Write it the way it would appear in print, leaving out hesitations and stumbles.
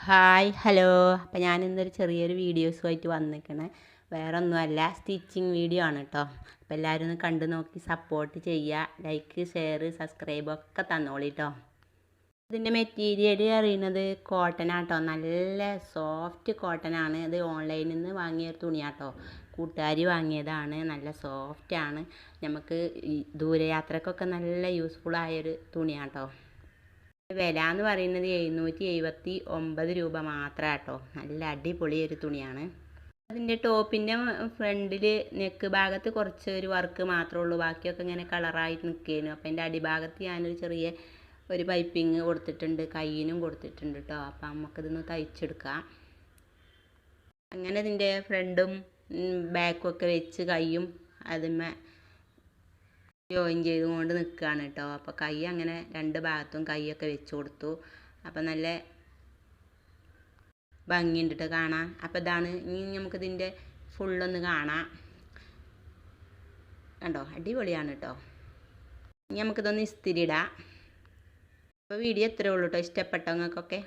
Hi hello. അപ്പോൾ ഞാനിന്നൊരു ചെറിയൊരു വീഡിയോസുമായിട്ട് വന്നിരിക്കണേ. വേറെ ഒന്നുമല്ല, സ്റ്റിച്ചിങ് വീഡിയോ ആണ് കേട്ടോ. അപ്പോൾ എല്ലാവരും ഒന്ന് കണ്ടു നോക്കി സപ്പോർട്ട് ചെയ്യുക. ലൈക്ക്, ഷെയർ, സബ്സ്ക്രൈബ് ഒക്കെ തന്നോളി കേട്ടോ. ഇതിൻ്റെ മെറ്റീരിയൽ അറിയുന്നത് കോട്ടനാട്ടോ. നല്ല സോഫ്റ്റ് കോട്ടനാണ്. ഇത് ഓൺലൈനിൽ നിന്ന് വാങ്ങിയ തുണിയാട്ടോ. കൂട്ടുകാരി വാങ്ങിയതാണ്. നല്ല സോഫ്റ്റാണ്. നമുക്ക് ദൂരയാത്രക്കൊക്കെ നല്ല യൂസ്ഫുള്ളായൊരു തുണിയാട്ടോ. വില എന്ന് പറയുന്നത് 779 രൂപ മാത്രം കേട്ടോ. നല്ല അടിപൊളി ഒരു തുണിയാണ്. അതിൻ്റെ ടോപ്പിൻ്റെ ഫ്രണ്ടിൽ നെക്ക് ഭാഗത്ത് കുറച്ച് ഒരു വർക്ക് മാത്രമേ ഉള്ളൂ. ബാക്കിയൊക്കെ ഇങ്ങനെ കളറായിട്ട് നിൽക്കുകയായിരുന്നു. അപ്പോൾ അതിൻ്റെ അടിഭാഗത്ത് ഞാനൊരു ചെറിയ ഒരു പൈപ്പിങ് കൊടുത്തിട്ടുണ്ട്, കയ്യിനും കൊടുത്തിട്ടുണ്ട് കേട്ടോ. അപ്പം നമുക്കിതൊന്ന് തയ്ച്ചെടുക്കാം. അങ്ങനെ ഇതിൻ്റെ ഫ്രണ്ടും ബാക്കും ഒക്കെ വെച്ച് കയ്യും അതിന്മേ ജോയിൻ ചെയ്തുകൊണ്ട് നിൽക്കുകയാണ് കേട്ടോ. അപ്പോൾ കൈ അങ്ങനെ രണ്ട് ഭാഗത്തും കൈയൊക്കെ വെച്ച് കൊടുത്തു. അപ്പോൾ നല്ല ഭംഗിയുണ്ട് കേട്ടോ കാണാൻ. അപ്പോൾ ഇതാണ്. ഇനി നമുക്കിതിൻ്റെ ഫുള്ളൊന്ന് കാണാം. കണ്ടോ, അടിപൊളിയാണ് കേട്ടോ. ഇനി നമുക്കിതൊന്ന് ഇസ്തിരി ഇടാം. അപ്പോൾ വീഡിയോ എത്രയേ ഉള്ളൂ കേട്ടോ. ഇഷ്ടപ്പെട്ടവങ്ങൾക്കൊക്കെ